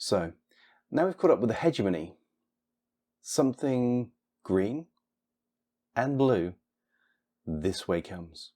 So, now we've caught up with the hegemony. Something green and blue this way comes.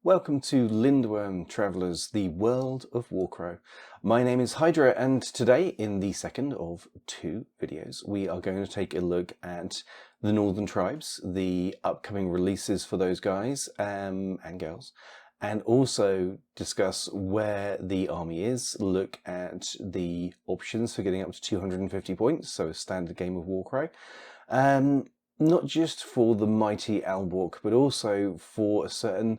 Welcome to Lindworm Travellers, the world of Warcrow. My name is Hydra, and today, in the second of 2 videos, we are going to take a look at the Northern Tribes, the upcoming releases for those guys and girls, and also discuss where the army is, look at the options for getting up to 250 points, so a standard game of Warcrow. Not just for the mighty Alborc, but also for a certain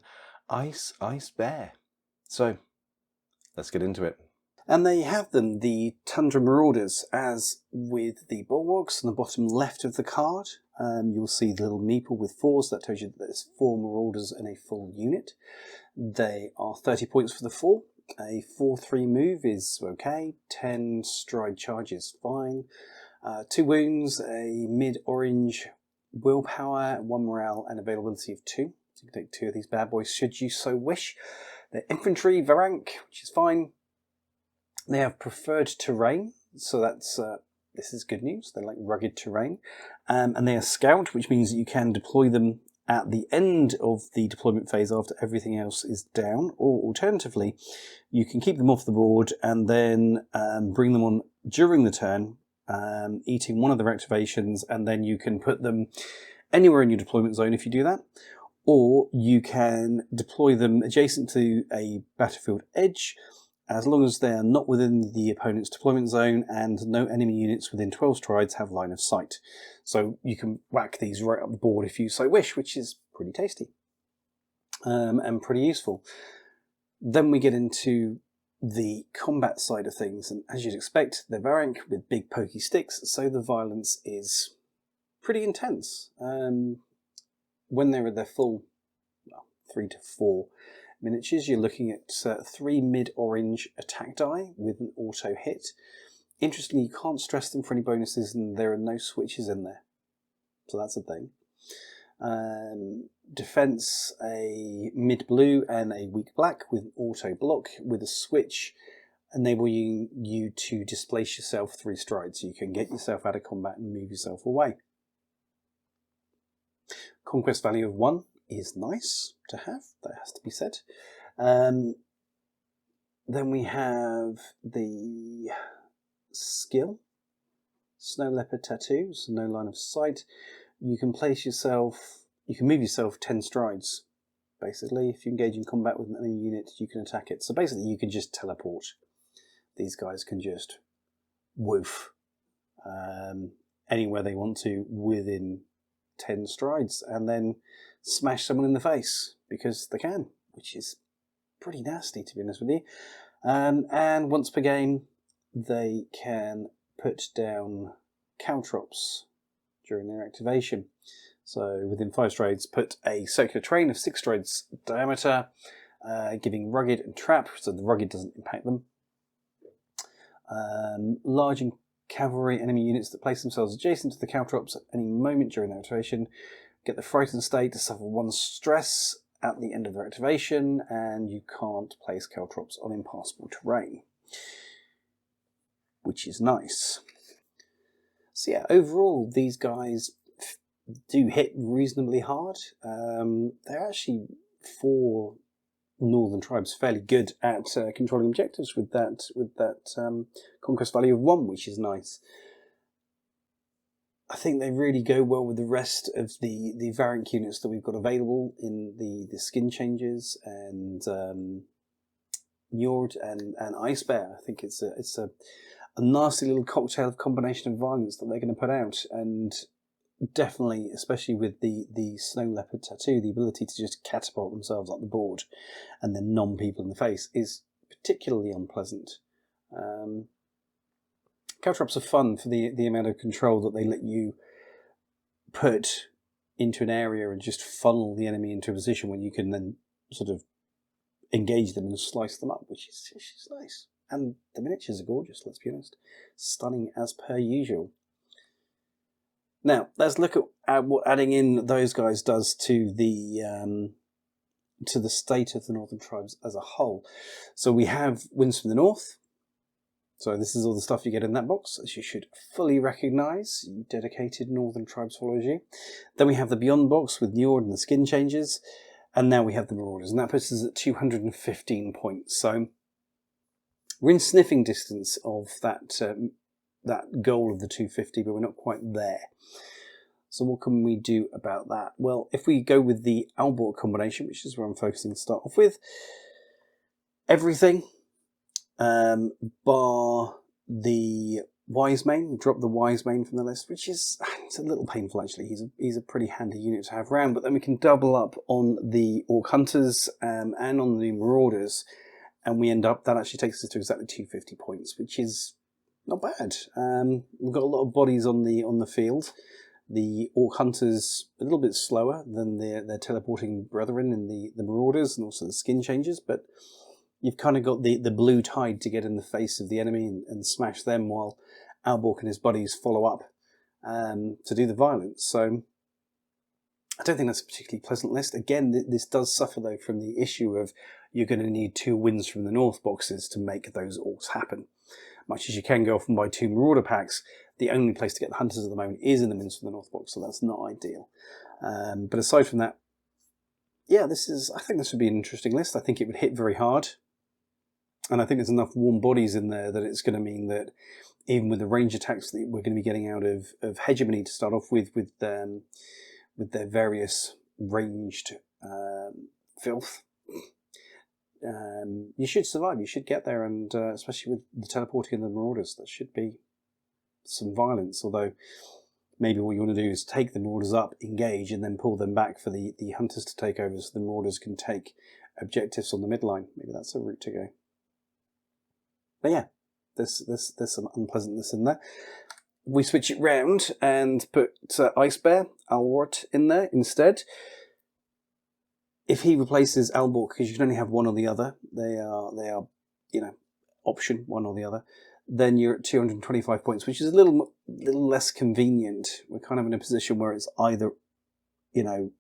Ice Bear. So, let's get into it. And there you have them, the Tundra Marauders, as with the bulwarks on the bottom left of the card. You'll see the little meeple with 4s, that tells you that there's 4 Marauders in a full unit. They are 30 points for the 4. A 4-3 move is okay, 10 stride charge is fine. 2 wounds, a mid-orange willpower, 1 morale and availability of 2. So you can take 2 of these bad boys should you so wish. They're infantry, Varank, which is fine. They have preferred terrain, so that's this is good news. They like rugged terrain. And they are scout, which means that you can deploy them at the end of the deployment phase after everything else is down, or alternatively, you can keep them off the board and then bring them on during the turn, eating one of their activations, and then you can put them anywhere in your deployment zone if you do that. Or you can deploy them adjacent to a battlefield edge, as long as they are not within the opponent's deployment zone and no enemy units within 12 strides have line of sight. So you can whack these right up the board if you so wish, which is pretty tasty and pretty useful. Then we get into the combat side of things, and as you'd expect, they're Varank with big pokey sticks, so the violence is pretty intense. When they're at their full 3 to 4 miniatures, you're looking at 3 mid-orange attack die with an auto hit. Interestingly, you can't stress them for any bonuses, and there are no switches in there, so that's a thing. Defense, a mid-blue and a weak black with auto block with a switch, enabling you to displace yourself 3 strides, so you can get yourself out of combat and move yourself away. Conquest value of 1 is nice to have, that has to be said. Then we have the skill, Snow Leopard Tattoos, no line of sight. You can place yourself, you can move yourself 10 strides. Basically, if you engage in combat with an enemy unit, you can attack it. So basically, you can just teleport. These guys can just woof anywhere they want to within 10 strides, and then smash someone in the face because they can, which is pretty nasty, to be honest with you. And once per game, they can put down caltrops during their activation. So within 5 strides, put a circular train of 6 strides diameter, giving rugged and trap, so the rugged doesn't impact them. Large and cavalry enemy units that place themselves adjacent to the caltrops at any moment during their activation get the frightened state to suffer 1 stress at the end of their activation, and you can't place caltrops on impassable terrain, which is nice. So yeah, overall these guys do hit reasonably hard. They're actually, for Northern Tribes, fairly good at controlling objectives with that conquest value of 1, which is nice. I think they really go well with the rest of the Varank units that we've got available in the skin changes and Njord and Ice Bear. I think it's a nasty little cocktail of combination of violence that they're going to put out, and definitely, especially with the Snow Leopard Tattoo, the ability to just catapult themselves up the board and then nom people in the face is particularly unpleasant. Caltrops are fun for the amount of control that they let you put into an area and just funnel the enemy into a position where you can then sort of engage them and slice them up, which is nice. And the miniatures are gorgeous, let's be honest. Stunning as per usual. Now, let's look at what adding in those guys does to the state of the Northern Tribes as a whole. So we have Winds from the North. So this is all the stuff you get in that box, as you should fully recognise, you dedicated Northern Tribes followers you. Then we have the Beyond box with Njord and the skin changes. And now we have the Marauders, and that puts us at 215 points. So we're in sniffing distance of that goal of the 250, but we're not quite there. So what can we do about that? Well, if we go with the Alborc combination, which is where I'm focusing to start off with, everything bar the Wise Mane. We dropped the Wise Mane from the list, which is it's a little painful actually. He's a pretty handy unit to have around, but then we can double up on the Orc Hunters and on the Marauders, and we end up, that actually takes us to exactly 250 points, which is not bad. We've got a lot of bodies on the field. The Orc Hunters a little bit slower than their teleporting brethren in the Marauders, and also the skin changes, but you've kind of got the blue tide to get in the face of the enemy and smash them, while Alborc and his buddies follow up to do the violence. So I don't think that's a particularly pleasant list. Again, this does suffer though from the issue of you're going to need 2 Winds from the North boxes to make those orcs happen. Much as you can go off and buy 2 Marauder packs, the only place to get the Hunters at the moment is in the Winds from the North box, so that's not ideal. But aside from that, yeah, I think this would be an interesting list. I think it would hit very hard. And I think there's enough warm bodies in there that it's going to mean that even with the range attacks that we're going to be getting out of Hegemony to start off with their various ranged filth, you should survive. You should get there, and especially with the teleporting and the Marauders, that should be some violence. Although maybe what you want to do is take the Marauders up, engage, and then pull them back for the Hunters to take over, so the Marauders can take objectives on the midline. Maybe that's a route to go. But yeah, there's some unpleasantness in there. We switch it round and put Ice Bear, Alborc, in there instead. If he replaces Alborc, because you can only have one or the other, they are option one or the other, then you're at 225 points, which is a little less convenient. We're kind of in a position where it's either, you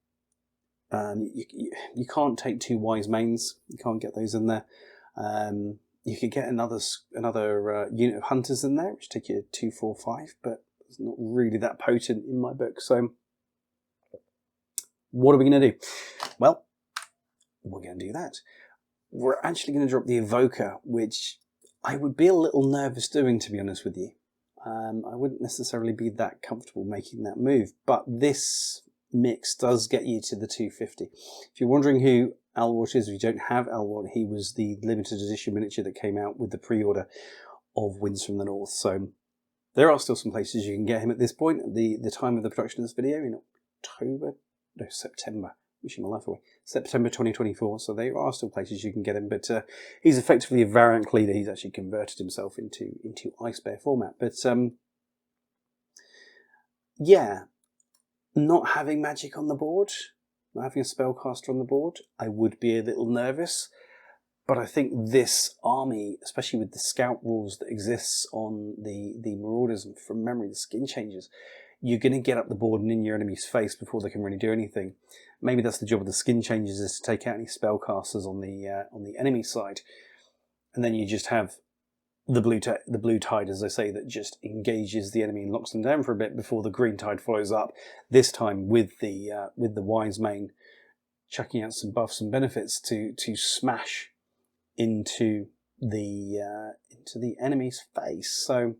can't take 2 Wise Manes, you can't get those in there. You could get another unit of Hunters in there, which take you 245, but it's not really that potent in my book. So what are we going to do? Well, we're going to do that. We're actually going to drop the Evoker, which I would be a little nervous doing, to be honest with you. I wouldn't necessarily be that comfortable making that move, but this mix does get you to the 250. If you're wondering who Alborc is, if you don't have Alborc, he was the limited edition miniature that came out with the pre-order of Winds from the North. So there are still some places you can get him at this point, at the time of the production of this video, in September, wishing my life away, September 2024. So there are still places you can get him, but he's effectively a variant leader. He's actually converted himself into Ice Bear format. But yeah, not having magic on the board, not having a spellcaster on the board, I would be a little nervous. But I think this army, especially with the scout rules that exists on the Marauders, and from memory, the skin changes, you're going to get up the board and in your enemy's face before they can really do anything. Maybe that's the job of the skin changes, is to take out any spellcasters on the enemy side, and then you just have the blue tide, as I say, that just engages the enemy and locks them down for a bit before the green tide follows up. This time with the Wise Mane, chucking out some buffs and benefits to smash into the enemy's face. So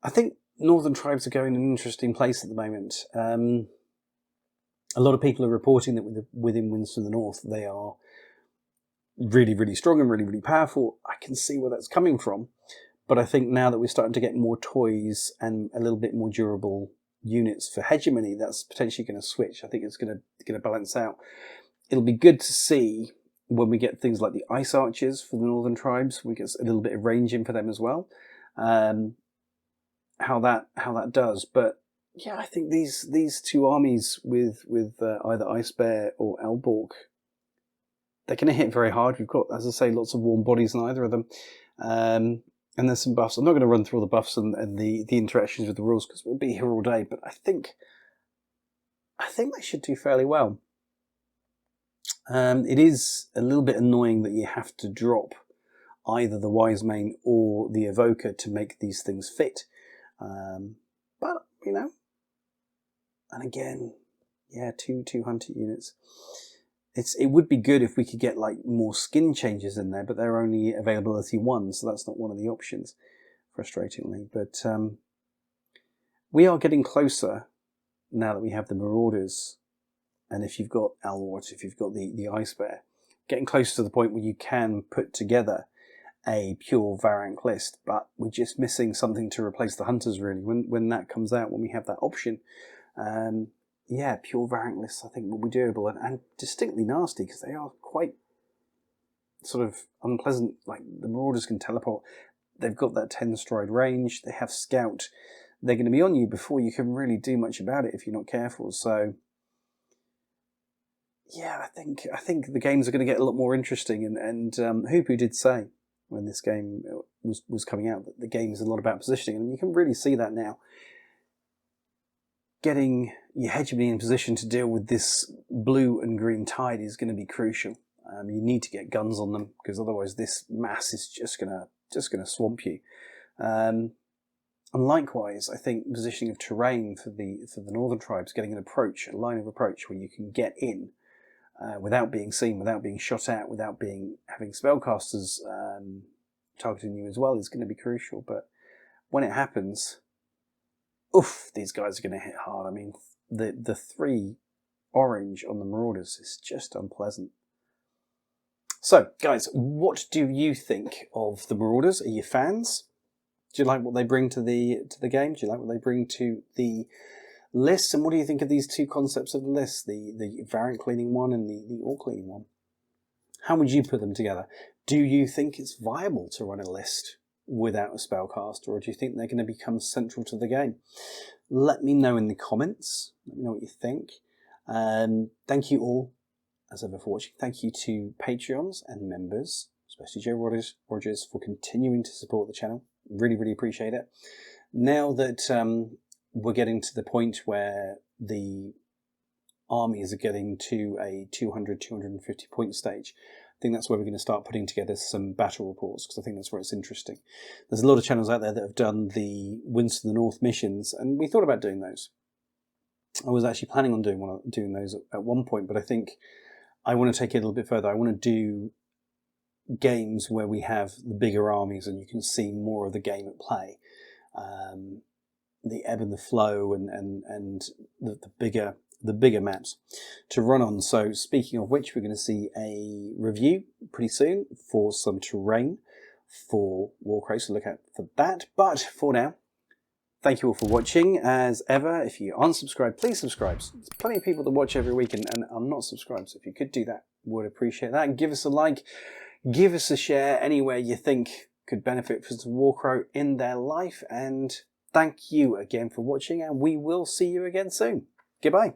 I think Northern Tribes are going in an interesting place at the moment. A lot of people are reporting that within Winds from the North, they are really, really strong and really, really powerful. I can see where that's coming from. But I think now that we're starting to get more toys and a little bit more durable units for Hegemony, that's potentially going to switch. I think it's going to balance out. It'll be good to see when we get things like the Ice Archers for the Northern Tribes. We get a little bit of range in for them as well. How that does. But yeah, I think these two armies with either Ice Bear or Alborc, they're going to hit very hard. We've got, as I say, lots of warm bodies in either of them. And there's some buffs. I'm not going to run through all the buffs and the interactions with the rules because we'll be here all day. But I think they should do fairly well. It is a little bit annoying that you have to drop either the Wise Mane or the Evoker to make these things fit. But, you know, and again, yeah, two hunter units. It would be good if we could get like more skin changes in there, but they're only availability 1, so that's not one of the options, frustratingly. But we are getting closer now that we have the Marauders, and if you've got Alborc, if you've got the Ice Bear, getting close to the point where you can put together a pure Varank list, but we're just missing something to replace the Hunters, really. When that comes out, when we have that option, yeah, pure Varank lists I think will be doable and distinctly nasty because they are quite sort of unpleasant. Like the Marauders can teleport, they've got that 10 stride range, they have Scout, they're going to be on you before you can really do much about it if you're not careful. So yeah, I think the games are going to get a lot more interesting. And Hoopu did say when this game was coming out that the game is a lot about positioning, and you can really see that now. Getting your hegemony in position to deal with this blue and green tide is going to be crucial. You need to get guns on them because otherwise this mass is just gonna swamp you. And likewise, I think positioning of terrain for the northern tribes, getting an approach, a line of approach where you can get in without being seen, without being shot at, without having spellcasters targeting you as well, is going to be crucial. But when it happens, oof, these guys are going to hit hard. I mean, the 3 orange on the Marauders is just unpleasant. So, guys, what do you think of the Marauders? Are you fans? Do you like what they bring to the game? Do you like what they bring to the list? And what do you think of these two concepts of the list, the variant cleaning one and the all cleaning one? How would you put them together? Do you think it's viable to run a list without a spellcaster, or do you think they're going to become central to the game? Let me know in the comments. Let me know what you think. Thank you all, as ever, for watching. Thank you to Patreons and members, especially Joe Rogers, for continuing to support the channel. Really, really appreciate it. Now that we're getting to the point where the armies are getting to a 200, 250 point stage, I think that's where we're going to start putting together some battle reports, because I think that's where it's interesting. There's a lot of channels out there that have done the Winds to the North missions, and we thought about doing those. I was actually planning on doing those at one point, but I think I want to take it a little bit further. I want to do games where we have the bigger armies and you can see more of the game at play. The ebb and the flow and the bigger maps to run on. So speaking of which, we're going to see a review pretty soon for some terrain for Warcrow, so look out for that. But for now, thank you all for watching. As ever, if you aren't subscribed, please subscribe. There's plenty of people that watch every week and are not subscribed, so if you could do that, would appreciate that. Give us a like, give us a share anywhere you think could benefit from Warcrow in their life, and thank you again for watching, and we will see you again soon. Goodbye.